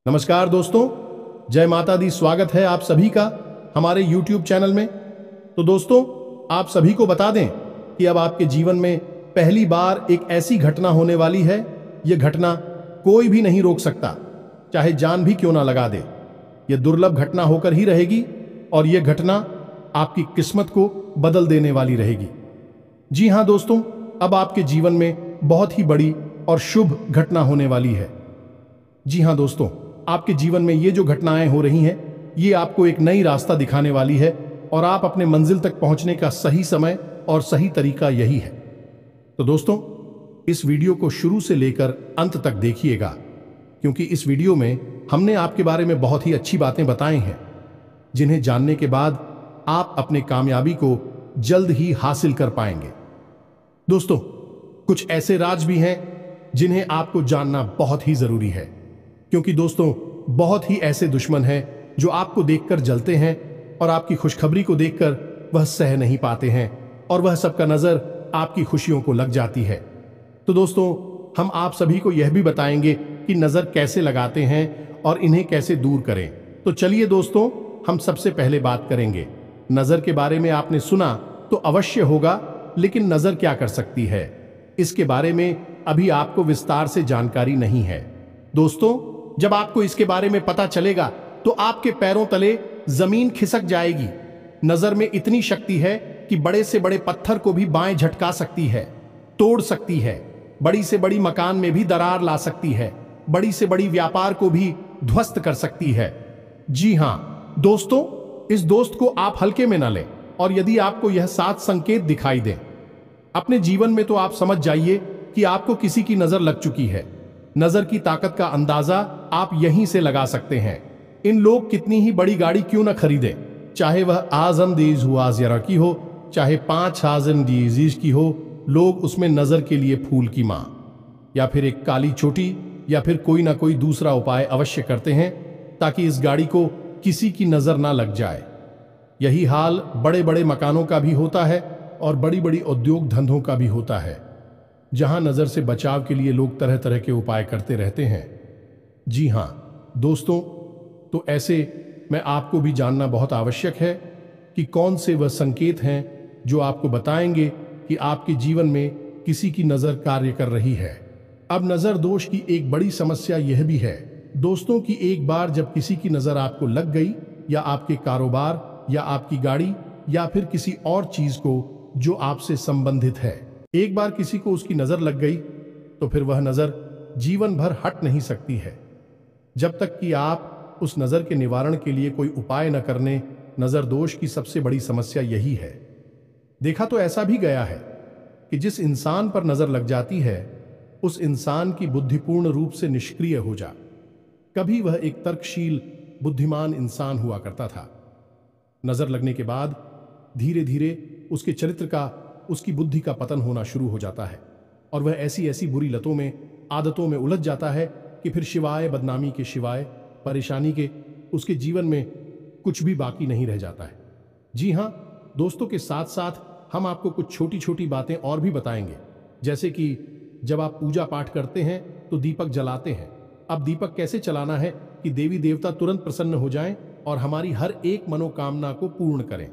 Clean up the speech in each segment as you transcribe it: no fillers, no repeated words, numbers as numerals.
नमस्कार दोस्तों, जय माता दी। स्वागत है आप सभी का हमारे YouTube चैनल में। तो दोस्तों, आप सभी को बता दें कि अब आपके जीवन में पहली बार एक ऐसी घटना होने वाली है। यह घटना कोई भी नहीं रोक सकता, चाहे जान भी क्यों ना लगा दे। यह दुर्लभ घटना होकर ही रहेगी और यह घटना आपकी किस्मत को बदल देने वाली रहेगी। जी हाँ दोस्तों, अब आपके जीवन में बहुत ही बड़ी और शुभ घटना होने वाली है। जी हाँ दोस्तों, आपके जीवन में ये जो घटनाएं हो रही हैं, ये आपको एक नई रास्ता दिखाने वाली है और आप अपने मंजिल तक पहुंचने का सही समय और सही तरीका यही है। तो दोस्तों, इस वीडियो को शुरू से लेकर अंत तक देखिएगा, क्योंकि इस वीडियो में हमने आपके बारे में बहुत ही अच्छी बातें बताई हैं, जिन्हें जानने के बाद आप अपने कामयाबी को जल्द ही हासिल कर पाएंगे। दोस्तों, कुछ ऐसे राज भी हैं जिन्हें आपको जानना बहुत ही जरूरी है, क्योंकि दोस्तों, बहुत ही ऐसे दुश्मन हैं जो आपको देखकर जलते हैं और आपकी खुशखबरी को देखकर वह सह नहीं पाते हैं और वह सबका नजर आपकी खुशियों को लग जाती है। तो दोस्तों, हम आप सभी को यह भी बताएंगे कि नजर कैसे लगाते हैं और इन्हें कैसे दूर करें। तो चलिए दोस्तों, हम सबसे पहले बात करेंगे नजर के बारे में। आपने सुना तो अवश्य होगा, लेकिन नजर क्या कर सकती है, इसके बारे में अभी आपको विस्तार से जानकारी नहीं है। दोस्तों, जब आपको इसके बारे में पता चलेगा तो आपके पैरों तले जमीन खिसक जाएगी। नजर में इतनी शक्ति है कि बड़े से बड़े पत्थर को भी बाएं झटका सकती है, तोड़ सकती है, बड़ी से बड़ी मकान में भी दरार ला सकती है, बड़ी से बड़ी व्यापार को भी ध्वस्त कर सकती है। जी हां दोस्तों, इस दोस्त को आप हल्के में न लें, और यदि आपको यह 7 संकेत दिखाई दें अपने जीवन में, तो आप समझ जाइए कि आपको किसी की नजर लग चुकी है। नजर की ताकत का अंदाजा आप यहीं से लगा सकते हैं। इन लोग कितनी ही बड़ी गाड़ी क्यों न खरीदें, चाहे वह आजम दीज हुआजिरा की हो, चाहे 5,000 डीजीज की हो, लोग उसमें नजर के लिए फूल की मां या फिर एक काली चोटी या फिर कोई ना कोई दूसरा उपाय अवश्य करते हैं, ताकि इस गाड़ी को किसी की नजर ना लग जाए। यही हाल बड़े बड़े मकानों का भी होता है और बड़ी बड़ी उद्योग धंधों का भी होता है, जहां नजर से बचाव के लिए लोग तरह तरह के उपाय करते रहते हैं। जी हां दोस्तों, तो ऐसे में आपको भी जानना बहुत आवश्यक है कि कौन से वह संकेत हैं जो आपको बताएंगे कि आपके जीवन में किसी की नजर कार्य कर रही है। अब नजर दोष की एक बड़ी समस्या यह भी है दोस्तों कि एक बार जब किसी की नजर आपको लग गई, या आपके कारोबार या आपकी गाड़ी या फिर किसी और चीज को जो आपसे संबंधित है, एक बार किसी को उसकी नजर लग गई, तो फिर वह नजर जीवन भर हट नहीं सकती है, जब तक कि आप उस नजर के निवारण के लिए कोई उपाय न करने। नजर दोष की सबसे बड़ी समस्या यही है। देखा तो ऐसा भी गया है कि जिस इंसान पर नजर लग जाती है, उस इंसान की बुद्धि पूर्ण रूप से निष्क्रिय हो जा। कभी वह एक तर्कशील बुद्धिमान इंसान हुआ करता था। नजर लगने के बाद धीरे धीरे उसके चरित्र का, उसकी बुद्धि का पतन होना शुरू हो जाता है और वह ऐसी ऐसी बुरी लतों में, आदतों में उलझ जाता है कि फिर शिवाय बदनामी के, शिवाय परेशानी के, उसके जीवन में कुछ भी बाकी नहीं रह जाता है। जी हां दोस्तों, के साथ साथ हम आपको कुछ छोटी छोटी बातें और भी बताएंगे, जैसे कि जब आप पूजा पाठ करते हैं तो दीपक जलाते हैं। अब दीपक कैसे चलाना है कि देवी देवता तुरंत प्रसन्न हो जाएं और हमारी हर एक मनोकामना को पूर्ण करें।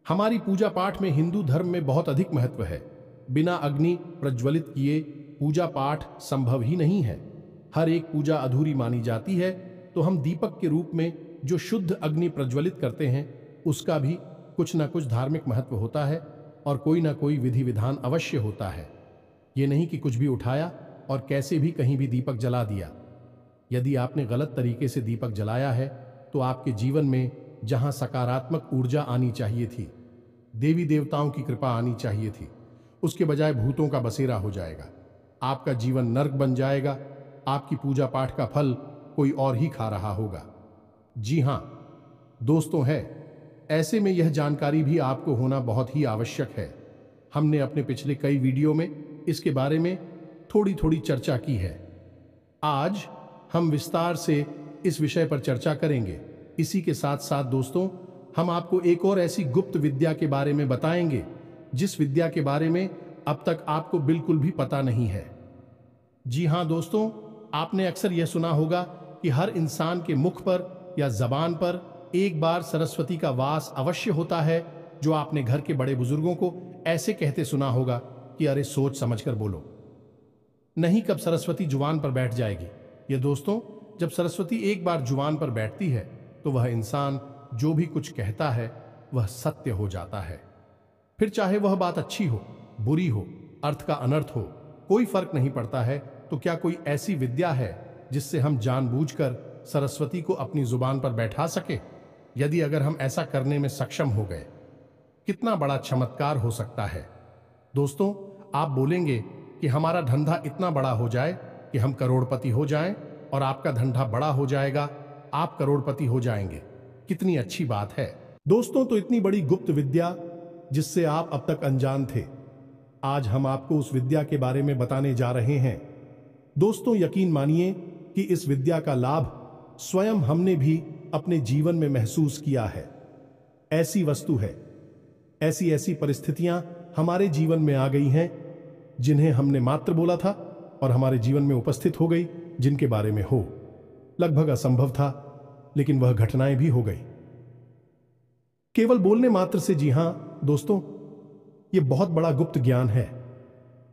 हमारी पूजा पाठ में हिंदू धर्म में बहुत अधिक महत्व है। बिना अग्नि प्रज्वलित किए पूजा पाठ संभव ही नहीं है। हर एक पूजा अधूरी मानी जाती है। तो हम दीपक के रूप में जो शुद्ध अग्नि प्रज्वलित करते हैं, उसका भी कुछ ना कुछ धार्मिक महत्व होता है और कोई ना कोई विधि विधान अवश्य होता है। ये नहीं कि कुछ भी उठाया और कैसे भी कहीं भी दीपक जला दिया। यदि आपने गलत तरीके से दीपक जलाया है, तो आपके जीवन में जहां सकारात्मक ऊर्जा आनी चाहिए थी, देवी देवताओं की कृपा आनी चाहिए थी, उसके बजाय भूतों का बसेरा हो जाएगा। आपका जीवन नर्क बन जाएगा। आपकी पूजा पाठ का फल कोई और ही खा रहा होगा। जी हां दोस्तों, है ऐसे में यह जानकारी भी आपको होना बहुत ही आवश्यक है। हमने अपने पिछले कई वीडियो में इसके बारे में थोड़ी थोड़ी चर्चा की है। आज हम विस्तार से इस विषय पर चर्चा करेंगे। इसी के साथ साथ दोस्तों, हम आपको एक और ऐसी गुप्त विद्या के बारे में बताएंगे, जिस विद्या के बारे में अब तक आपको बिल्कुल भी पता नहीं है। जी हां दोस्तों, आपने अक्सर यह सुना होगा कि हर इंसान के मुख पर या जबान पर एक बार सरस्वती का वास अवश्य होता है, जो आपने घर के बड़े बुजुर्गों को ऐसे कहते सुना होगा कि अरे सोच समझकर बोलो, नहीं कब सरस्वती जुबान पर बैठ जाएगी। ये दोस्तों, जब सरस्वती एक बार जुबान पर बैठती है तो वह इंसान जो भी कुछ कहता है वह सत्य हो जाता है। फिर चाहे वह बात अच्छी हो, बुरी हो, अर्थ का अनर्थ हो, कोई फर्क नहीं पड़ता है। तो क्या कोई ऐसी विद्या है जिससे हम जानबूझकर सरस्वती को अपनी जुबान पर बैठा सके? यदि अगर हम ऐसा करने में सक्षम हो गए, कितना बड़ा चमत्कार हो सकता है। दोस्तों, आप बोलेंगे कि हमारा धंधा इतना बड़ा हो जाए कि हम करोड़पति हो जाएं, और आपका धंधा बड़ा हो जाएगा, आप करोड़पति हो जाएंगे। कितनी अच्छी बात है दोस्तों। तो इतनी बड़ी गुप्त विद्या जिससे आप अब तक अनजान थे, आज हम आपको उस विद्या के बारे में बताने जा रहे हैं। दोस्तों, यकीन मानिए कि इस विद्या का लाभ स्वयं हमने भी अपने जीवन में महसूस किया है। ऐसी वस्तु है, ऐसी ऐसी परिस्थितियां हमारे जीवन में आ गई हैं जिन्हें हमने मात्र बोला था और हमारे जीवन में उपस्थित हो गई, जिनके बारे में हो लगभग असंभव था, लेकिन वह घटनाएं भी हो गई केवल बोलने मात्र से। जी हां दोस्तों, यह बहुत बड़ा गुप्त ज्ञान है।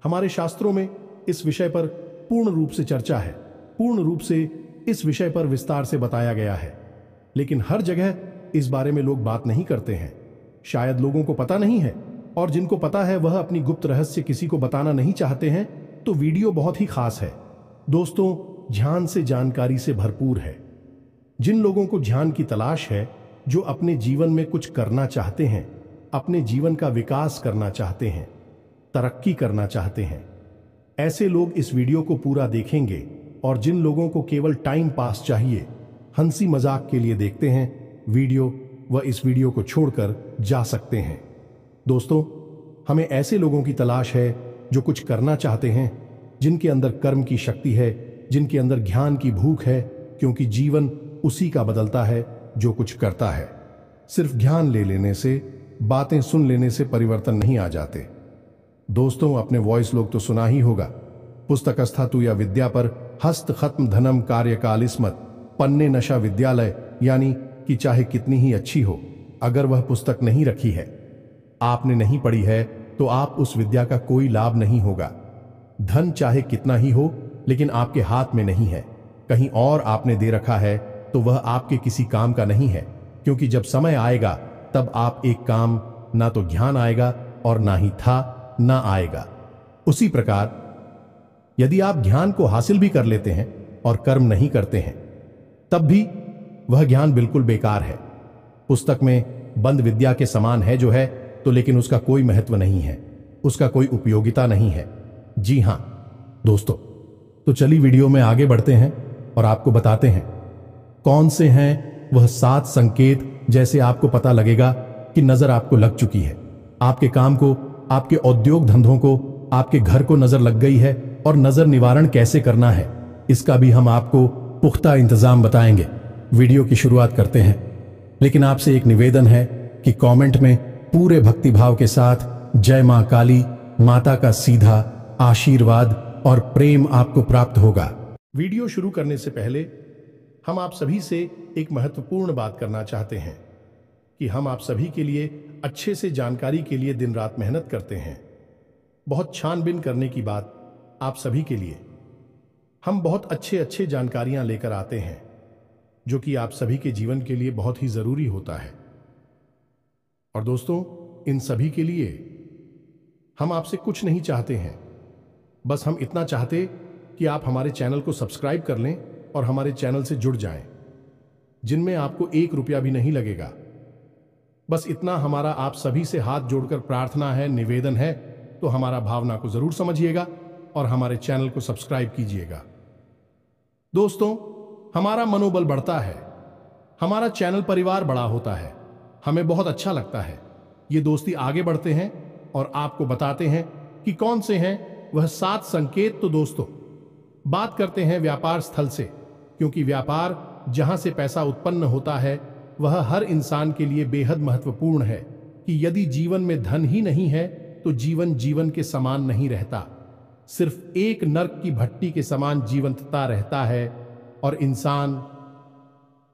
हमारे शास्त्रों में इस विषय पर पूर्ण रूप से चर्चा है, पूर्ण रूप से इस विषय पर विस्तार से बताया गया है, लेकिन हर जगह इस बारे में लोग बात नहीं करते हैं। शायद लोगों को पता नहीं है, और जिनको पता है वह अपनी गुप्त रहस्य किसी को बताना नहीं चाहते हैं। तो वीडियो बहुत ही खास है दोस्तों, ध्यान से जानकारी से भरपूर है। जिन लोगों को ध्यान की तलाश है, जो अपने जीवन में कुछ करना चाहते हैं, अपने जीवन का विकास करना चाहते हैं, तरक्की करना चाहते हैं, ऐसे लोग इस वीडियो को पूरा देखेंगे। और जिन लोगों को केवल टाइम पास चाहिए, हंसी मजाक के लिए देखते हैं वीडियो, वह इस वीडियो को छोड़कर जा सकते हैं। दोस्तों, हमें ऐसे लोगों की तलाश है जो कुछ करना चाहते हैं, जिनके अंदर कर्म की शक्ति है, जिनके अंदर ज्ञान की भूख है, क्योंकि जीवन उसी का बदलता है जो कुछ करता है। सिर्फ ज्ञान ले लेने से, बातें सुन लेने से परिवर्तन नहीं आ जाते। दोस्तों, अपने वॉइस लोग तो सुना ही होगा, पुस्तकस्था तू या विद्या पर हस्त खत्म धनम कार्यकाल इस्मत पन्ने नशा विद्यालय, यानी कि चाहे कितनी ही अच्छी हो, अगर वह पुस्तक नहीं रखी है, आपने नहीं पढ़ी है, तो आप उस विद्या का कोई लाभ नहीं होगा। धन चाहे कितना ही हो, लेकिन आपके हाथ में नहीं है, कहीं और आपने दे रखा है, तो वह आपके किसी काम का नहीं है। क्योंकि जब समय आएगा तब आप एक काम, ना तो ज्ञान आएगा और ना ही था ना आएगा। उसी प्रकार यदि आप ज्ञान को हासिल भी कर लेते हैं और कर्म नहीं करते हैं, तब भी वह ज्ञान बिल्कुल बेकार है। पुस्तक में बंद विद्या के समान है जो है, तो लेकिन उसका कोई महत्व नहीं है, उसका कोई उपयोगिता नहीं है। जी हां दोस्तों, तो चलिए वीडियो में आगे बढ़ते हैं और आपको बताते हैं कौन से हैं वह 7 संकेत, जैसे आपको पता लगेगा कि नजर आपको लग चुकी है, आपके काम को, आपके औद्योग धंधों को, आपके घर को नजर लग गई है, और नजर निवारण कैसे करना है इसका भी हम आपको पुख्ता इंतजाम बताएंगे। वीडियो की शुरुआत करते हैं, लेकिन आपसे एक निवेदन है कि कमेंट में पूरे भक्तिभाव के साथ जय मां काली माता का सीधा आशीर्वाद और प्रेम आपको प्राप्त होगा। वीडियो शुरू करने से पहले हम आप सभी से एक महत्वपूर्ण बात करना चाहते हैं कि हम आप सभी के लिए अच्छे से जानकारी के लिए दिन रात मेहनत करते हैं। बहुत छानबीन करने की बात आप सभी के लिए हम बहुत अच्छे जानकारियां लेकर आते हैं, जो कि आप सभी के जीवन के लिए बहुत ही जरूरी होता है। और दोस्तों, इन सभी के लिए हम आपसे कुछ नहीं चाहते हैं, बस हम इतना चाहते कि आप हमारे चैनल को सब्सक्राइब कर लें और हमारे चैनल से जुड़ जाएं, जिनमें आपको 1 रुपया भी नहीं लगेगा। बस इतना हमारा आप सभी से हाथ जोड़कर प्रार्थना है, निवेदन है। तो हमारा भावना को जरूर समझिएगा और हमारे चैनल को सब्सक्राइब कीजिएगा। दोस्तों, हमारा मनोबल बढ़ता है, हमारा चैनल परिवार बड़ा होता है, हमें बहुत अच्छा लगता है। ये दोस्ती आगे बढ़ते हैं और आपको बताते हैं कि कौन से हैं वह 7 संकेत। तो दोस्तों, बात करते हैं व्यापार स्थल से, क्योंकि व्यापार जहां से पैसा उत्पन्न होता है वह हर इंसान के लिए बेहद महत्वपूर्ण है। कि यदि जीवन में धन ही नहीं है तो जीवन के समान नहीं रहता, सिर्फ एक नर्क की भट्टी के समान जीवंतता रहता है। और इंसान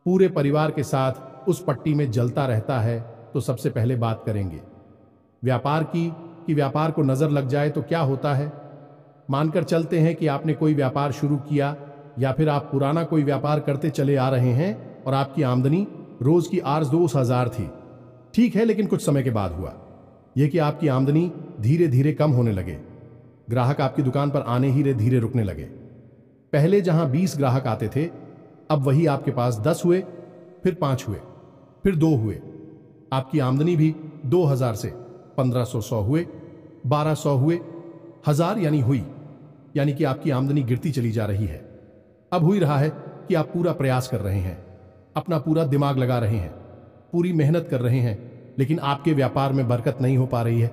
पूरे परिवार के साथ उस पट्टी में जलता रहता है, तो सबसे पहले बात करेंगे व्यापार की, कि व्यापार को नजर लग जाए तो क्या होता है। मानकर चलते हैं कि आपने कोई व्यापार शुरू किया या फिर आप पुराना कोई व्यापार करते चले आ रहे हैं और आपकी आमदनी रोज की 8-10,000 थी। ठीक है, लेकिन कुछ समय के बाद हुआ यह कि आपकी आमदनी धीरे धीरे कम होने लगे। ग्राहक आपकी दुकान पर आने ही धीरे रुकने लगे। पहले जहां 20 ग्राहक आते थे, अब वही आपके पास 10 हुए, फिर 5 हुए, फिर 2 हुए। आपकी आमदनी भी 2000 से 1500 हुए, 1200 हुए, 1000 यानी कि आपकी आमदनी गिरती चली जा रही है। अब हो ही रहा है कि आप पूरा प्रयास कर रहे हैं, अपना पूरा दिमाग लगा रहे हैं, पूरी मेहनत कर रहे हैं, लेकिन आपके व्यापार में बरकत नहीं हो पा रही है।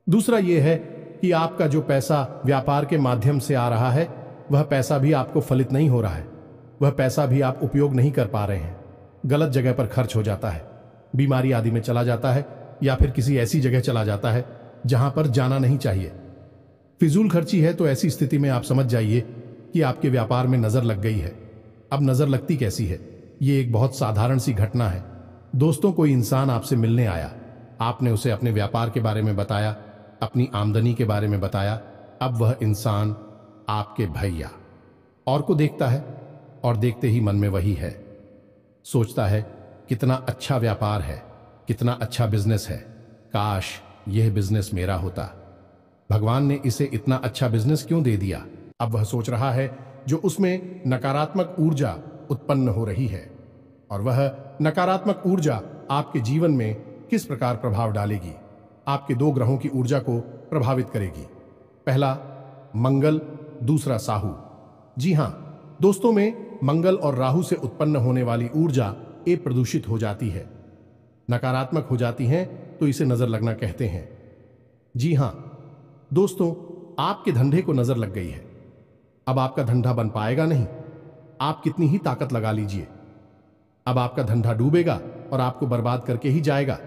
दूसरा यह है कि आपका जो पैसा व्यापार के माध्यम से आ रहा है, वह पैसा भी आपको फलित नहीं हो रहा है। वह पैसा भी आप उपयोग नहीं कर पा रहे हैं, गलत जगह पर खर्च हो जाता है, बीमारी आदि में चला जाता है, या फिर किसी ऐसी जगह चला जाता है जहां पर जाना नहीं चाहिए। फिजूल खर्ची है। तो ऐसी स्थिति में आप समझ जाइए कि आपके व्यापार में नजर लग गई है। अब नजर लगती कैसी है? ये एक बहुत साधारण सी घटना है। दोस्तों, कोई इंसान आपसे मिलने आया, आपने उसे अपने व्यापार के बारे में बताया, अपनी आमदनी के बारे में बताया। अब वह इंसान आपके भैया और को देखता है और देखते ही मन में वही है, सोचता है कितना अच्छा व्यापार है, कितना अच्छा बिजनेस है, काश यह बिजनेस मेरा होता। भगवान ने इसे इतना अच्छा बिजनेस क्यों दे दिया? अब वह सोच रहा है जो उसमें नकारात्मक ऊर्जा उत्पन्न हो रही है, और वह नकारात्मक ऊर्जा आपके जीवन में किस प्रकार प्रभाव डालेगी। आपके 2 ग्रहों की ऊर्जा को प्रभावित करेगी। पहला मंगल, दूसरा साहू। जी हां दोस्तों, में मंगल और राहु से उत्पन्न होने वाली ऊर्जा प्रदूषित हो जाती है, नकारात्मक हो जाती है, तो इसे नजर लगना कहते हैं। जी हां दोस्तों, आपके धंधे को नजर लग गई है। अब आपका धंधा बन पाएगा नहीं, आप कितनी ही ताकत लगा लीजिए, अब आपका धंधा डूबेगा और आपको बर्बाद करके ही जाएगा।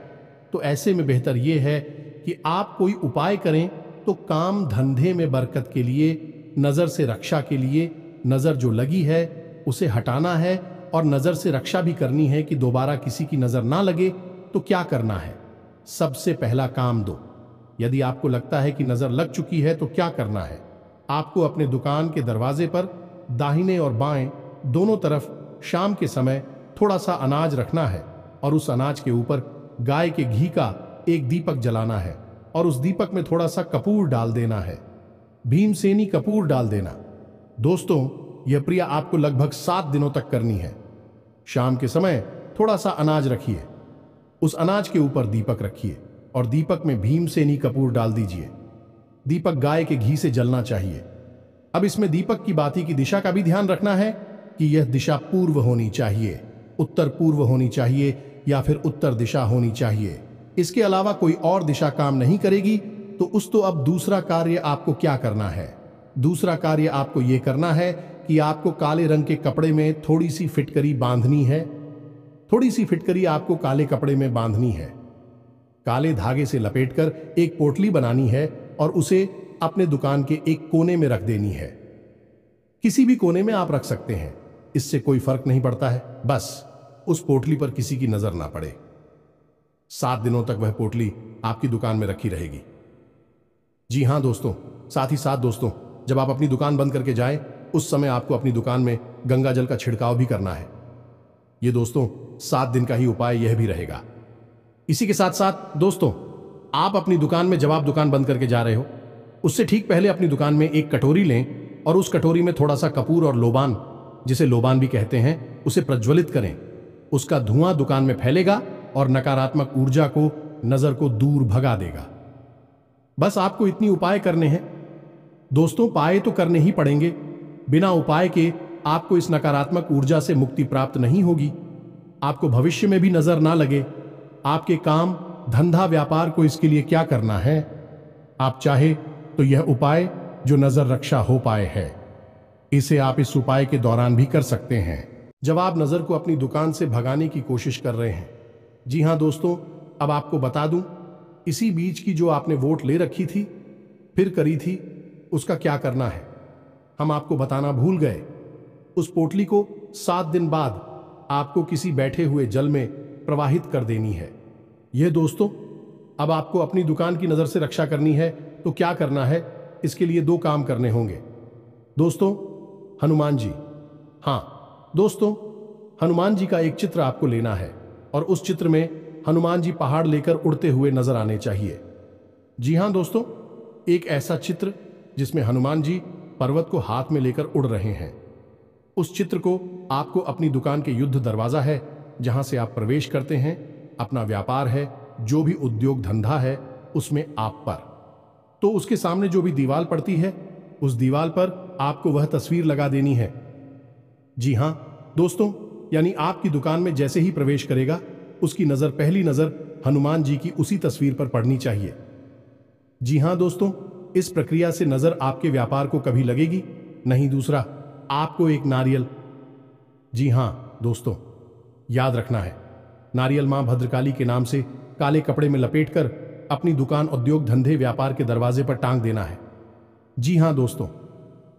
तो ऐसे में बेहतर यह है कि आप कोई उपाय करें। तो काम धंधे में बरकत के लिए, नजर से रक्षा के लिए, नजर जो लगी है उसे हटाना है, और नजर से रक्षा भी करनी है कि दोबारा किसी की नजर ना लगे। तो क्या करना है? सबसे पहला काम दो। यदि आपको लगता है कि नजर लग चुकी है तो क्या करना है? आपको अपने दुकान के दरवाजे पर दाहिने और बाएं दोनों तरफ शाम के समय थोड़ा सा अनाज रखना है, और उस अनाज के ऊपर गाय के घी का एक दीपक जलाना है, और उस दीपक में थोड़ा सा कपूर डाल देना है, भीमसेनी कपूर डाल देना। दोस्तों, यह क्रिया आपको लगभग 7 दिनों तक करनी है। शाम के समय थोड़ा सा अनाज रखिए, उस अनाज के ऊपर दीपक रखिए, और दीपक में भीमसेनी कपूर डाल दीजिए। दीपक गाय के घी से जलना चाहिए। अब इसमें दीपक की बाती की दिशा का भी ध्यान रखना है कि यह दिशा पूर्व होनी चाहिए, उत्तर पूर्व होनी चाहिए, या फिर उत्तर दिशा होनी चाहिए। इसके अलावा कोई और दिशा काम नहीं करेगी। तो अब दूसरा कार्य आपको क्या करना है? दूसरा कार्य आपको यह करना है कि आपको काले रंग के कपड़े में थोड़ी सी फिटकरी बांधनी है। थोड़ी सी फिटकरी आपको काले कपड़े में बांधनी है, काले धागे से लपेटकर एक पोटली बनानी है, और उसे अपने दुकान के एक कोने में रख देनी है। किसी भी कोने में आप रख सकते हैं, इससे कोई फर्क नहीं पड़ता है, बस उस पोटली पर किसी की नजर ना पड़े। 7 दिनों तक वह पोटली आपकी दुकान में रखी रहेगी। जी हां दोस्तों, साथ ही साथ दोस्तों, जब आप अपनी दुकान बंद करके जाएं, उस समय आपको अपनी दुकान में गंगा जल का छिड़काव भी करना है। ये दोस्तों 7 दिन का ही उपाय यह भी रहेगा। इसी के साथ साथ दोस्तों, आप अपनी दुकान में, जब आप दुकान बंद करके जा रहे हो, उससे ठीक पहले अपनी दुकान में एक कटोरी लें, और उस कटोरी में थोड़ा सा कपूर और लोबान, जिसे लोबान भी कहते हैं, उसे प्रज्वलित करें। उसका धुआं दुकान में फैलेगा और नकारात्मक ऊर्जा को, नजर को दूर भगा देगा। बस आपको इतनी उपाय करने हैं दोस्तों। उपाय तो करने ही पड़ेंगे, बिना उपाय के आपको इस नकारात्मक ऊर्जा से मुक्ति प्राप्त नहीं होगी। आपको भविष्य में भी नजर ना लगे। आपके काम, धंधा, व्यापार को इसके लिए क्या करना है? आप चाहे तो यह उपाय जो नजर रक्षा हो पाए है, इसे आप इस उपाय के दौरान भी कर सकते हैं, जब आप नजर को अपनी दुकान से भगाने की कोशिश कर रहे हैं। जी हां दोस्तों, अब आपको बता दूं, इसी बीच की जो आपने वोट ले रखी थी, फिर करी थी, उसका क्या करना है हम आपको बताना भूल गए। उस पोटली को 7 दिन बाद आपको किसी बैठे हुए जल में प्रवाहित कर देनी है। यह दोस्तों, अब आपको अपनी दुकान की नजर से रक्षा करनी है तो क्या करना है? इसके लिए 2 काम करने होंगे दोस्तों। हनुमान जी, हाँ दोस्तों, हनुमान जी का एक चित्र आपको लेना है और उस चित्र में हनुमान जी पहाड़ लेकर उड़ते हुए नजर आने चाहिए। जी हाँ दोस्तों, एक ऐसा चित्र जिसमें हनुमान जी पर्वत को हाथ में लेकर उड़ रहे हैं। उस चित्र को आपको अपनी दुकान के युद्ध दरवाजा है जहां से आप प्रवेश करते हैं, अपना व्यापार है, जो भी उद्योग धंधा है उसमें आप पर, तो उसके सामने जो भी दीवार पड़ती है उस दीवार पर आपको वह तस्वीर लगा देनी है। जी हां दोस्तों, यानी आपकी दुकान में जैसे ही प्रवेश करेगा उसकी नजर, पहली नजर हनुमान जी की उसी तस्वीर पर पड़नी चाहिए। जी हां दोस्तों, इस प्रक्रिया से नजर आपके व्यापार को कभी लगेगी नहीं। दूसरा, आपको एक नारियल, जी हां दोस्तों, याद रखना है, नारियल मां भद्रकाली के नाम से काले कपड़े में लपेटकर अपनी दुकान, उद्योग धंधे, व्यापार के दरवाजे पर टांग देना है। जी हां दोस्तों,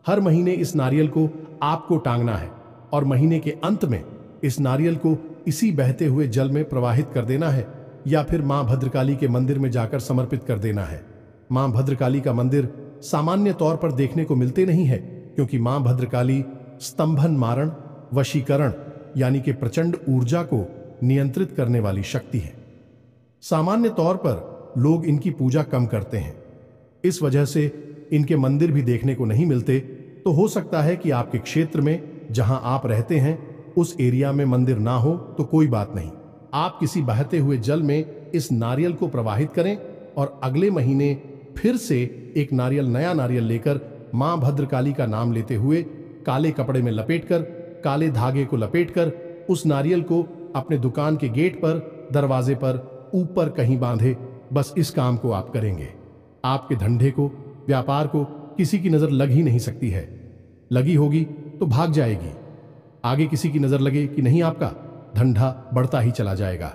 हर महीने इस नारियल को आपको टांगना है और महीने के अंत में इस नारियल को इसी बहते हुए जल में प्रवाहित कर देना है या फिर मां भद्रकाली के मंदिर में जाकर समर्पित कर देना है। मां भद्रकाली का मंदिर सामान्य तौर पर देखने को मिलते नहीं है, क्योंकि मां भद्रकाली स्तंभन मारण, वशीकरण यानी कि प्रचंड ऊर्जा को नियंत्रित करने वाली शक्ति है। सामान्य तौर पर लोग इनकी पूजा कम करते हैं, इस वजह से इनके मंदिर भी देखने को नहीं मिलते। तो हो सकता है कि आपके क्षेत्र में जहां आप रहते हैं उस एरिया में मंदिर ना हो तो कोई बात नहीं, आप किसी बहते हुए जल में इस नारियल को प्रवाहित करें और अगले महीने फिर से एक नारियल, नया नारियल लेकर मां भद्रकाली का नाम लेते हुए काले कपड़े में लपेटकर, काले धागे को लपेटकर उस नारियल को अपने दुकान के गेट पर, दरवाजे पर, ऊपर कहीं बांधे। बस इस काम को आप करेंगे, आपके धंधे को, व्यापार को किसी की नजर लग ही नहीं सकती है। लगी होगी तो भाग जाएगी। आगे किसी की नजर लगे कि नहीं, आपका धंधा बढ़ता ही चला जाएगा।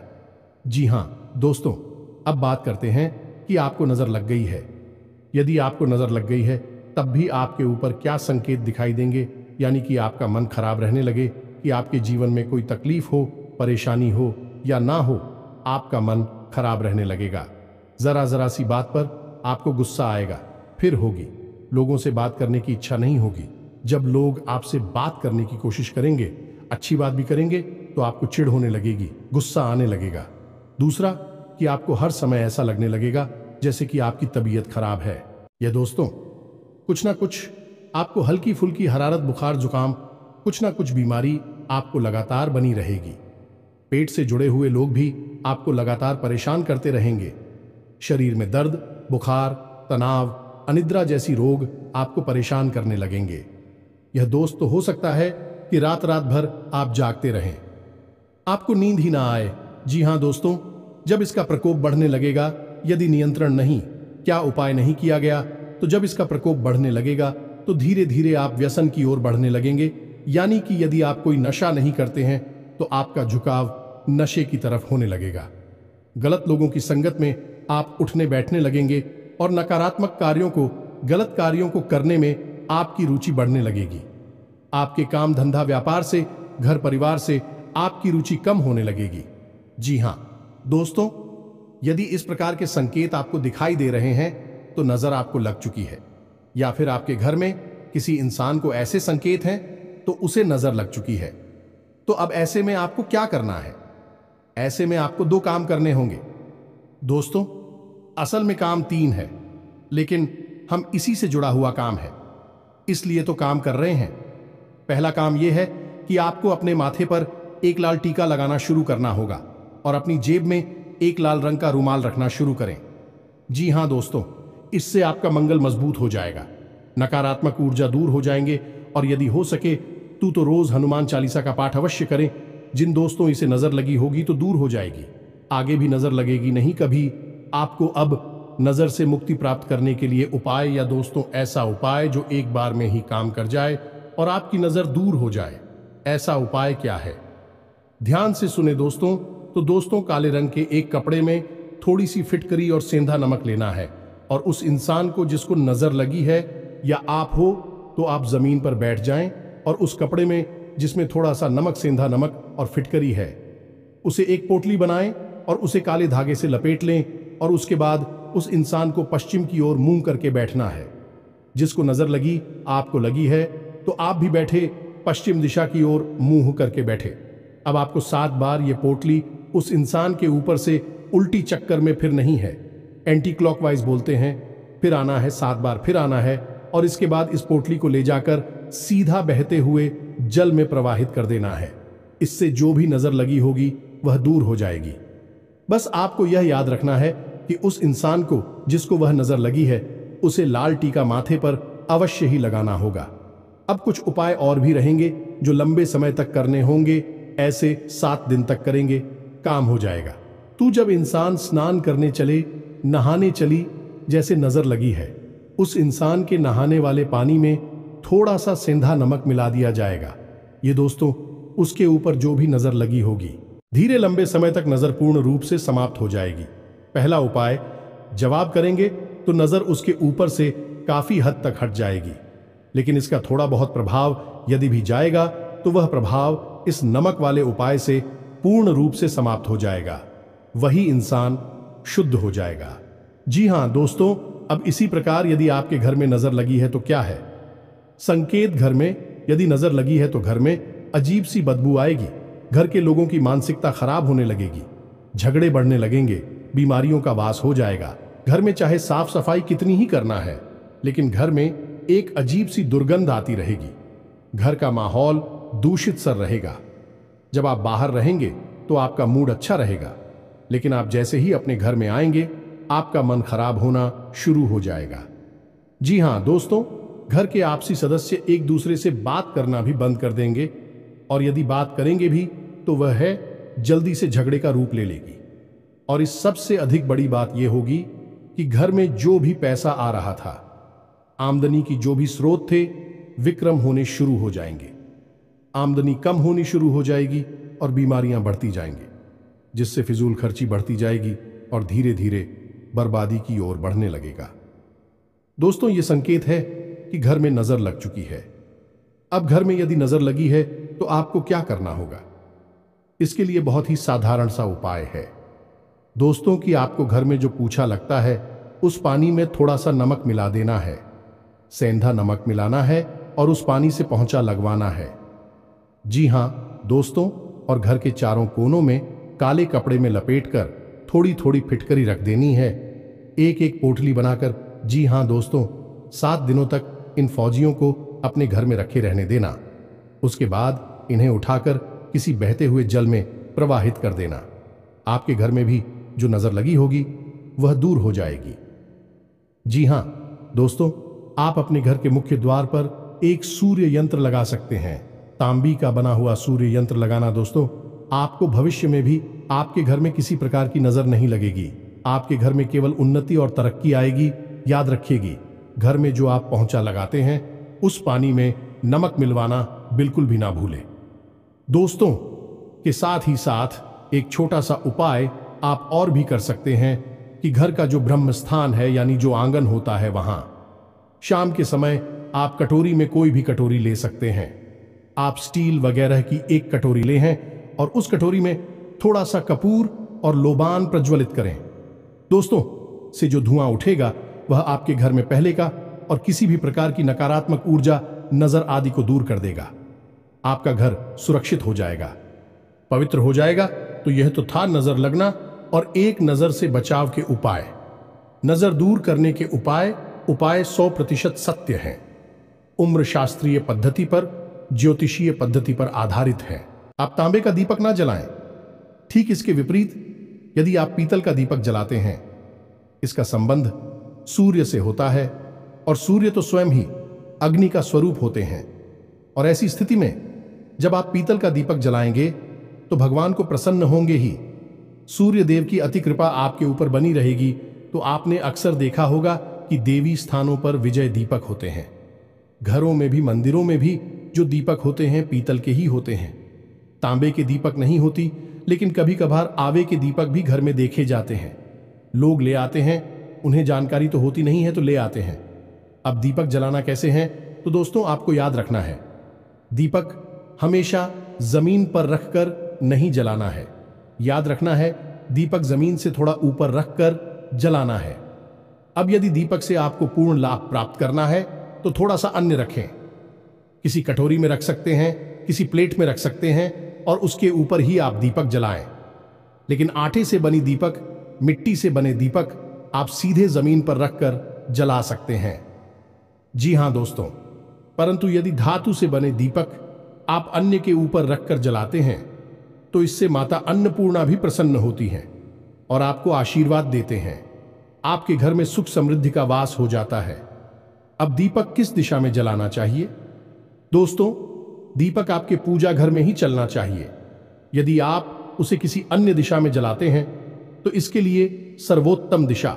जी हां दोस्तों, अब बात करते हैं कि आपको नजर लग गई है। यदि आपको नजर लग गई है तब भी आपके ऊपर क्या संकेत दिखाई देंगे, यानी कि आपका मन खराब रहने लगे, कि आपके जीवन में कोई तकलीफ हो, परेशानी हो या ना हो, आपका मन खराब रहने लगेगा। जरा जरा सी बात पर आपको गुस्सा आएगा, फिर होगी लोगों से बात करने की इच्छा नहीं होगी। जब लोग आपसे बात करने की कोशिश करेंगे, अच्छी बात भी करेंगे, तो आपको चिढ़ होने लगेगी, गुस्सा आने लगेगा। दूसरा, कि आपको हर समय ऐसा लगने लगेगा जैसे कि आपकी तबीयत खराब है। या दोस्तों, कुछ ना कुछ आपको हल्की फुल्की हरारत, बुखार, जुकाम, कुछ ना कुछ बीमारी आपको लगातार बनी रहेगी। पेट से जुड़े हुए लोग भी आपको लगातार परेशान करते रहेंगे। शरीर में दर्द, बुखार, तनाव, अनिद्रा जैसी रोग आपको परेशान करने लगेंगे। यह दोस्त तो हो सकता है कि रात रात भर आप जागते रहें, आपको नींद ही ना आए। जी हां दोस्तों, जब इसका प्रकोप बढ़ने लगेगा, यदि नियंत्रण नहीं, क्या उपाय नहीं किया गया, तो जब इसका प्रकोप बढ़ने लगेगा तो धीरे धीरे आप व्यसन की ओर बढ़ने लगेंगे। यानी कि यदि आप कोई नशा नहीं करते हैं तो आपका झुकाव नशे की तरफ होने लगेगा। गलत लोगों की संगत में आप उठने बैठने लगेंगे और नकारात्मक कार्यों को, गलत कार्यों को करने में आपकी रुचि बढ़ने लगेगी। आपके काम धंधा, व्यापार से, घर परिवार से आपकी रुचि कम होने लगेगी। जी हां दोस्तों, यदि इस प्रकार के संकेत आपको दिखाई दे रहे हैं तो नजर आपको लग चुकी है, या फिर आपके घर में किसी इंसान को ऐसे संकेत हैं तो उसे नजर लग चुकी है। तो अब ऐसे में आपको क्या करना है? ऐसे में आपको 2 काम करने होंगे दोस्तों। असल में काम 3 है, लेकिन हम इसी से जुड़ा हुआ काम है, इसलिए तो काम कर रहे हैं। पहला काम यह है कि आपको अपने माथे पर एक लाल टीका लगाना शुरू करना होगा और अपनी जेब में एक लाल रंग का रुमाल रखना शुरू करें। जी हां दोस्तों, इससे आपका मंगल मजबूत हो जाएगा, नकारात्मक ऊर्जा दूर हो जाएंगे। और यदि हो सके तो रोज हनुमान चालीसा का पाठ अवश्य करें। जिन दोस्तों इसे नजर लगी होगी तो दूर हो जाएगी, आगे भी नजर लगेगी नहीं कभी। आपको अब नजर से मुक्ति प्राप्त करने के लिए उपाय, या दोस्तों ऐसा उपाय जो एक बार में ही काम कर जाए और आपकी नजर दूर हो जाए, ऐसा उपाय क्या है? ध्यान से सुने दोस्तों। तो दोस्तों, काले रंग के एक कपड़े में थोड़ी सी फिटकरी और सेंधा नमक लेना है और उस इंसान को जिसको नजर लगी है, या आप हो तो आप जमीन पर बैठ जाएं और उस कपड़े में जिसमें थोड़ा सा नमक, सेंधा नमक और फिटकरी है, उसे एक पोटली बनाएं और उसे काले धागे से लपेट लें और उसके बाद उस इंसान को पश्चिम की ओर मुंह करके बैठना है। जिसको नजर लगी, आपको लगी है, तो आप भी बैठे पश्चिम दिशा की ओर मुंह करके बैठे। अब आपको 7 बार ये पोटली उस इंसान के ऊपर से उल्टी चक्कर में फिर नहीं है, एंटी क्लॉकवाइज बोलते हैं, फिर आना है 7 बार, फिर आना है और इसके बाद इस पोटली को ले जाकर सीधा बहते हुए जल में प्रवाहित कर देना है। इससे जो भी नजर लगी होगी वह दूर हो जाएगी। बस आपको यह याद रखना है कि उस इंसान को जिसको वह नजर लगी है उसे लाल टीका माथे पर अवश्य ही लगाना होगा। अब कुछ उपाय और भी रहेंगे जो लंबे समय तक करने होंगे। ऐसे 7 दिन तक करेंगे, काम हो जाएगा। तू जब इंसान स्नान करने चले, नहाने चली, जैसे नजर लगी है, उस इंसान के नहाने वाले पानी में थोड़ा सा सेंधा नमक मिला दिया जाएगा। ये दोस्तों उसके ऊपर जो भी नजर लगी होगी, धीरे लंबे समय तक नजर पूर्ण रूप से समाप्त हो जाएगी। पहला उपाय, जवाब करेंगे तो नजर उसके ऊपर से काफी हद तक हट जाएगी, लेकिन इसका थोड़ा बहुत प्रभाव यदि भी जाएगा तो वह प्रभाव इस नमक वाले उपाय से पूर्ण रूप से समाप्त हो जाएगा। वही इंसान शुद्ध हो जाएगा। जी हां दोस्तों, अब इसी प्रकार यदि आपके घर में नजर लगी है तो क्या है संकेत? घर में यदि नजर लगी है तो घर में अजीब सी बदबू आएगी, घर के लोगों की मानसिकता खराब होने लगेगी, झगड़े बढ़ने लगेंगे, बीमारियों का वास हो जाएगा। घर में चाहे साफ सफाई कितनी ही करना है, लेकिन घर में एक अजीब सी दुर्गंध आती रहेगी। घर का माहौल दूषित सा रहेगा। जब आप बाहर रहेंगे तो आपका मूड अच्छा रहेगा, लेकिन आप जैसे ही अपने घर में आएंगे आपका मन खराब होना शुरू हो जाएगा। जी हां दोस्तों, घर के आपसी सदस्य एक दूसरे से बात करना भी बंद कर देंगे, और यदि बात करेंगे भी तो वह है जल्दी से झगड़े का रूप ले लेगी। और इस सबसे अधिक बड़ी बात यह होगी कि घर में जो भी पैसा आ रहा था, आमदनी की जो भी स्रोत थे, विक्रम होने शुरू हो जाएंगे। आमदनी कम होनी शुरू हो जाएगी और बीमारियां बढ़ती जाएंगी, जिससे फिजूल खर्ची बढ़ती जाएगी और धीरे धीरे बर्बादी की ओर बढ़ने लगेगा। दोस्तों, यह संकेत है कि घर में नजर लग चुकी है। अब घर में यदि नजर लगी है तो आपको क्या करना होगा? इसके लिए बहुत ही साधारण सा उपाय है दोस्तों कि आपको घर में जो पूछा लगता है उस पानी में थोड़ा सा नमक मिला देना है, सेंधा नमक मिलाना है और उस पानी से पोंछा लगवाना है। जी हां दोस्तों, और घर के चारों कोनों में काले कपड़े में लपेटकर थोड़ी थोड़ी फिटकरी रख देनी है, एक एक पोटली बनाकर। जी हां दोस्तों, 7 दिनों तक इन फौजियों को अपने घर में रखे रहने देना। उसके बाद इन्हें उठाकर किसी बहते हुए जल में प्रवाहित कर देना। आपके घर में भी जो नजर लगी होगी वह दूर हो जाएगी। जी हां दोस्तों, आप अपने घर के मुख्य द्वार पर एक सूर्य यंत्र लगा सकते हैं। तांबी का बना हुआ सूर्य यंत्र लगाना दोस्तों, आपको भविष्य में भी आपके घर में किसी प्रकार की नजर नहीं लगेगी। आपके घर में केवल उन्नति और तरक्की आएगी। याद रखिएगी, घर में जो आप पोंछा लगाते हैं उस पानी में नमक मिलवाना बिल्कुल भी ना भूलें। दोस्तों के साथ ही साथ एक छोटा सा उपाय आप और भी कर सकते हैं कि घर का जो ब्रह्म स्थान है, यानी जो आंगन होता है, वहां शाम के समय आप कटोरी में कोई भी कटोरी ले सकते हैं। आप स्टील वगैरह की एक कटोरी ले हैं और उस कटोरी में थोड़ा सा कपूर और लोबान प्रज्वलित करें। दोस्तों से जो धुआं उठेगा वह आपके घर में पहले का और किसी भी प्रकार की नकारात्मक ऊर्जा, नजर आदि को दूर कर देगा। आपका घर सुरक्षित हो जाएगा, पवित्र हो जाएगा। तो यह तो था नजर लगना और एक नजर से बचाव के उपाय। नजर दूर करने के उपाय 100% सत्य हैं, उम्र शास्त्रीय पद्धति पर, ज्योतिषीय पद्धति पर आधारित है। आप तांबे का दीपक ना जलाएं। ठीक इसके विपरीत यदि आप पीतल का दीपक जलाते हैं, इसका संबंध सूर्य से होता है और सूर्य तो स्वयं ही अग्नि का स्वरूप होते हैं। और ऐसी स्थिति में जब आप पीतल का दीपक जलाएंगे तो भगवान को प्रसन्न होंगे ही। सूर्य देव की अति कृपा आपके ऊपर बनी रहेगी। तो आपने अक्सर देखा होगा कि देवी स्थानों पर विजय दीपक होते हैं। घरों में भी, मंदिरों में भी जो दीपक होते हैं पीतल के ही होते हैं, तांबे के दीपक नहीं होती। लेकिन कभी कभार आवे के दीपक भी घर में देखे जाते हैं। लोग ले आते हैं, उन्हें जानकारी तो होती नहीं है तो ले आते हैं। अब दीपक जलाना कैसे है? तो दोस्तों आपको याद रखना है, दीपक हमेशा जमीन पर रखकर नहीं जलाना है। याद रखना है, दीपक जमीन से थोड़ा ऊपर रखकर जलाना है। अब यदि दीपक से आपको पूर्ण लाभ प्राप्त करना है तो थोड़ा सा अन्य रखें। किसी कटोरी में रख सकते हैं, किसी प्लेट में रख सकते हैं और उसके ऊपर ही आप दीपक जलाएं। लेकिन आटे से बनी दीपक, मिट्टी से बने दीपक आप सीधे जमीन पर रखकर जला सकते हैं। जी हां दोस्तों, परंतु यदि धातु से बने दीपक आप अन्य के ऊपर रखकर जलाते हैं तो इससे माता अन्नपूर्णा भी प्रसन्न होती हैं और आपको आशीर्वाद देते हैं। आपके घर में सुख समृद्धि का वास हो जाता है। अब दीपक किस दिशा में जलाना चाहिए? दोस्तों, दीपक आपके पूजा घर में ही चलना चाहिए। यदि आप उसे किसी अन्य दिशा में जलाते हैं तो इसके लिए सर्वोत्तम दिशा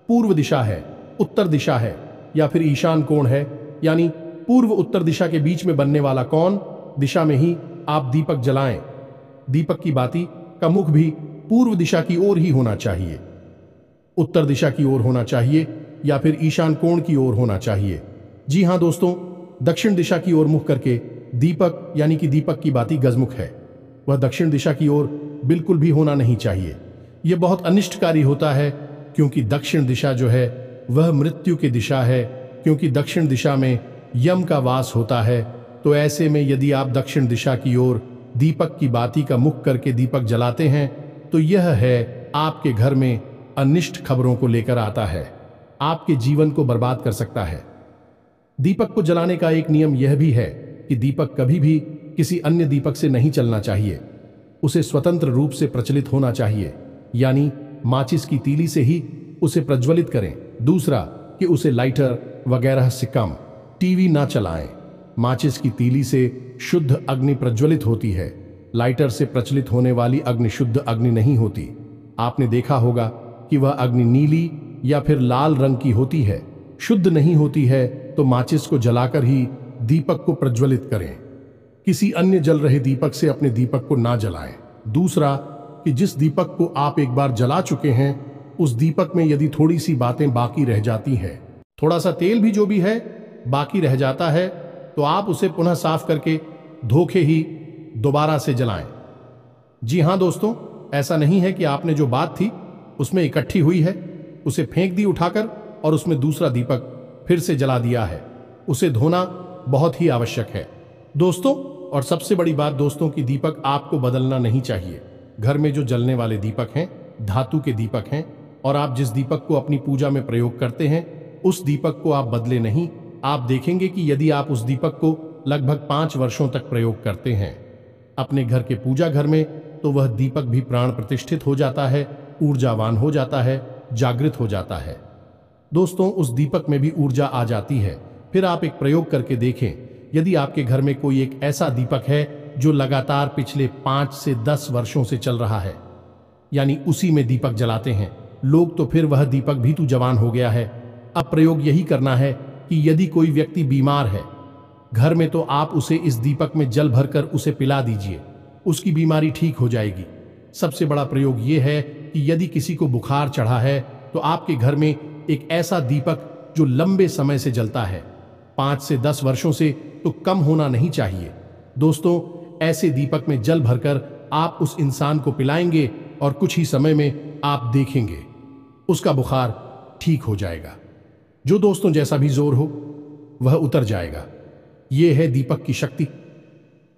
पूर्व दिशा है, उत्तर दिशा है या फिर ईशान कोण है, यानी पूर्व उत्तर दिशा के बीच में बनने वाला कोण दिशा में ही आप दीपक जलाएं। दीपक की बाती का मुख भी पूर्व दिशा की ओर ही होना चाहिए, उत्तर दिशा की ओर होना चाहिए या फिर ईशान कोण की ओर होना चाहिए। जी हां दोस्तों, दक्षिण दिशा की ओर मुख करके दीपक यानी कि दीपक की बाती गजमुख है, वह दक्षिण दिशा की ओर बिल्कुल भी होना नहीं चाहिए। यह बहुत अनिष्टकारी होता है क्योंकि दक्षिण दिशा जो है वह मृत्यु की दिशा है, क्योंकि दक्षिण दिशा में यम का वास होता है। तो ऐसे में यदि आप दक्षिण दिशा की ओर दीपक की बाती का मुख करके दीपक जलाते हैं तो यह है आपके घर में अनिष्ट खबरों को लेकर आता है, आपके जीवन को बर्बाद कर सकता है। दीपक को जलाने का एक नियम यह भी है कि दीपक कभी भी किसी अन्य दीपक से नहीं चलना चाहिए, उसे स्वतंत्र रूप से प्रचलित होना चाहिए, यानी माचिस की तीली से ही उसे प्रज्वलित करें। दूसरा कि उसे लाइटर वगैरह से कम टीवी ना चलाएं। माचिस की तीली से शुद्ध अग्नि प्रज्वलित होती है, लाइटर से प्रचलित होने वाली अग्नि शुद्ध अग्नि नहीं होती। आपने देखा होगा कि वह अग्नि नीली या फिर लाल रंग की होती है, शुद्ध नहीं होती है। तो माचिस को जलाकर ही दीपक को प्रज्वलित करें, किसी अन्य जल रहे दीपक से अपने दीपक को ना जलाएं। दूसरा कि जिस दीपक को आप एक बार जला चुके हैं उस दीपक में यदि थोड़ी सी बातें बाकी रह जाती हैं, थोड़ा सा तेल भी जो भी है बाकी रह जाता है, तो आप उसे पुनः साफ करके धोखे ही दोबारा से जलाएं। जी हां दोस्तों, ऐसा नहीं है कि आपने जो बात थी उसमें इकट्ठी हुई है उसे फेंक दी उठाकर और उसमें दूसरा दीपक फिर से जला दिया है। उसे धोना बहुत ही आवश्यक है दोस्तों। और सबसे बड़ी बात दोस्तों कि दीपक आपको बदलना नहीं चाहिए। घर में जो जलने वाले दीपक हैं धातु के दीपक हैं और आप जिस दीपक को अपनी पूजा में प्रयोग करते हैं उस दीपक को आप बदले नहीं। आप देखेंगे कि यदि आप उस दीपक को लगभग 5 वर्षों तक प्रयोग करते हैं अपने घर के पूजा घर में, तो वह दीपक भी प्राण प्रतिष्ठित हो जाता है, ऊर्जावान हो जाता है, जागृत हो जाता है। दोस्तों, उस दीपक में भी ऊर्जा आ जाती है। फिर आप एक प्रयोग करके देखें, यदि आपके घर में कोई एक ऐसा दीपक है जो लगातार पिछले 5 से 10 वर्षों से चल रहा है, यानी उसी में दीपक जलाते हैं लोग, तो फिर वह दीपक भी तो जवान हो गया है। अब प्रयोग यही करना है कि यदि कोई व्यक्ति बीमार है घर में, तो आप उसे इस दीपक में जल भरकर उसे पिला दीजिए, उसकी बीमारी ठीक हो जाएगी। सबसे बड़ा प्रयोग यह है कि यदि किसी को बुखार चढ़ा है तो आपके घर में एक ऐसा दीपक जो लंबे समय से जलता है, 5 से 10 वर्षों से तो कम होना नहीं चाहिए। दोस्तों, ऐसे दीपक में जल भरकर आप उस इंसान को पिलाएंगे और कुछ ही समय में आप देखेंगे उसका बुखार ठीक हो जाएगा। जो दोस्तों जैसा भी जोर हो वह उतर जाएगा। यह है दीपक की शक्ति।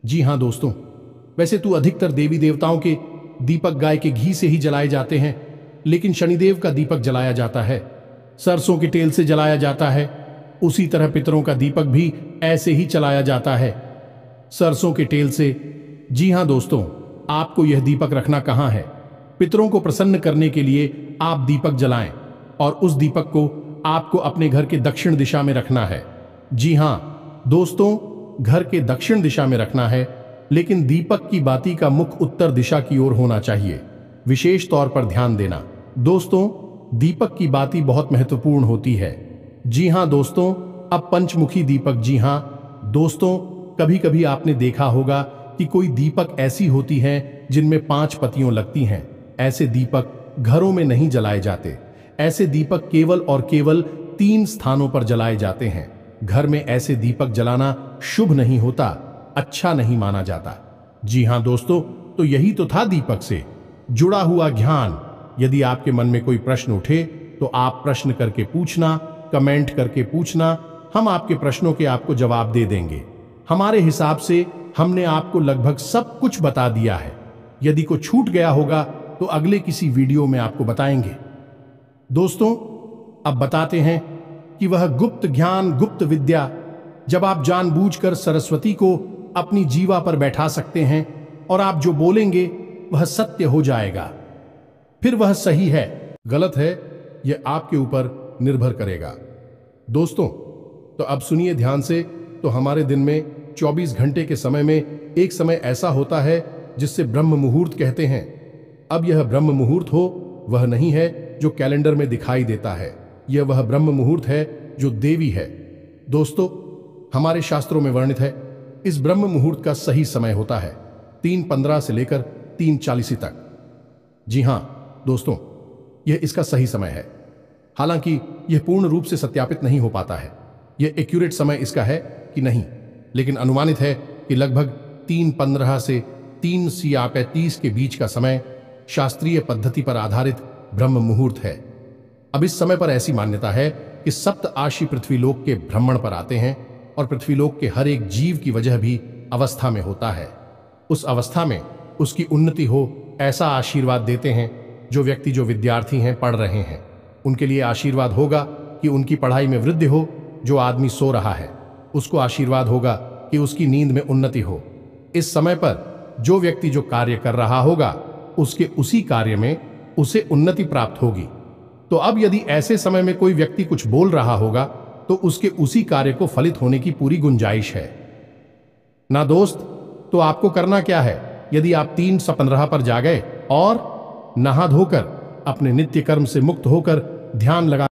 जी हां दोस्तों, वैसे तो अधिकतर देवी देवताओं के दीपक गाय के घी से ही जलाए जाते हैं, लेकिन शनिदेव का दीपक जलाया जाता है, सरसों के तेल से जलाया जाता है। उसी तरह पितरों का दीपक भी ऐसे ही चलाया जाता है, सरसों के तेल से। जी हां दोस्तों, आपको यह दीपक रखना कहां है? पितरों को प्रसन्न करने के लिए आप दीपक जलाएं और उस दीपक को आपको अपने घर के दक्षिण दिशा में रखना है। जी हां दोस्तों, घर के दक्षिण दिशा में रखना है, लेकिन दीपक की बाती का मुख उत्तर दिशा की ओर होना चाहिए। विशेष तौर पर ध्यान देना दोस्तों, दीपक की बाती बहुत महत्वपूर्ण होती है। जी हां दोस्तों, अब पंचमुखी दीपक। जी हां दोस्तों, कभी कभी आपने देखा होगा कि कोई दीपक ऐसी होती हैं जिनमें 5 पत्तियां लगती हैं। ऐसे दीपक घरों में नहीं जलाए जाते। ऐसे दीपक केवल और केवल 3 स्थानों पर जलाए जाते हैं। घर में ऐसे दीपक जलाना शुभ नहीं होता। अच्छा नहीं माना जाता। जी हां दोस्तों, तो यही तो था दीपक से जुड़ा हुआ ज्ञान। यदि आपके मन में कोई प्रश्न उठे तो आप प्रश्न करके पूछना, कमेंट करके पूछना, हम आपके प्रश्नों के आपको जवाब दे देंगे। हमारे हिसाब से हमने आपको लगभग सब कुछ बता दिया है। यदि को छूट गया होगा तो अगले किसी वीडियो में आपको बताएंगे। दोस्तों, अब बताते हैं कि वह गुप्त ज्ञान, गुप्त विद्या, जब आप जानबूझकर सरस्वती को अपनी जीवा पर बैठा सकते हैं और आप जो बोलेंगे वह सत्य हो जाएगा। फिर वह सही है, गलत है, यह आपके ऊपर निर्भर करेगा। दोस्तों, तो अब सुनिए ध्यान से। तो हमारे दिन में 24 घंटे के समय में एक समय ऐसा होता है जिससे ब्रह्म मुहूर्त कहते हैं। अब यह ब्रह्म मुहूर्त हो वह नहीं है जो कैलेंडर में दिखाई देता है, यह वह ब्रह्म मुहूर्त है जो देवी है। दोस्तों, हमारे शास्त्रों में वर्णित है इस ब्रह्म मुहूर्त का सही समय होता है 3:15 से लेकर 3:40 तक। जी हां दोस्तों, यह इसका सही समय है। हालांकि यह पूर्ण रूप से सत्यापित नहीं हो पाता है यह एक्यूरेट समय इसका है कि नहीं, लेकिन अनुमानित है कि लगभग 3:15 से 3:35 के बीच का समय शास्त्रीय पद्धति पर आधारित ब्रह्म मुहूर्त है। अब इस समय पर ऐसी मान्यता है कि सप्त आशी पृथ्वीलोक के भ्रमण पर आते हैं और पृथ्वीलोक के हर एक जीव की वजह भी अवस्था में होता है। उस अवस्था में उसकी उन्नति हो ऐसा आशीर्वाद देते हैं। जो व्यक्ति, जो विद्यार्थी हैं, पढ़ रहे हैं, उनके लिए आशीर्वाद होगा कि उनकी पढ़ाई में वृद्धि हो। जो आदमी सो रहा है उसको आशीर्वाद होगा कि उसकी नींद में उन्नति हो। इस समय पर जो व्यक्ति जो कार्य कर रहा होगा उसके उसी कार्य में उसे उन्नति प्राप्त होगी। तो अब यदि ऐसे समय में कोई व्यक्ति कुछ बोल रहा होगा तो उसके उसी कार्य को फलित होने की पूरी गुंजाइश है ना दोस्त। तो आपको करना क्या है, यदि आप 3:15 पर जा गए और नहा धोकर अपने नित्य कर्म से मुक्त होकर ध्यान लगा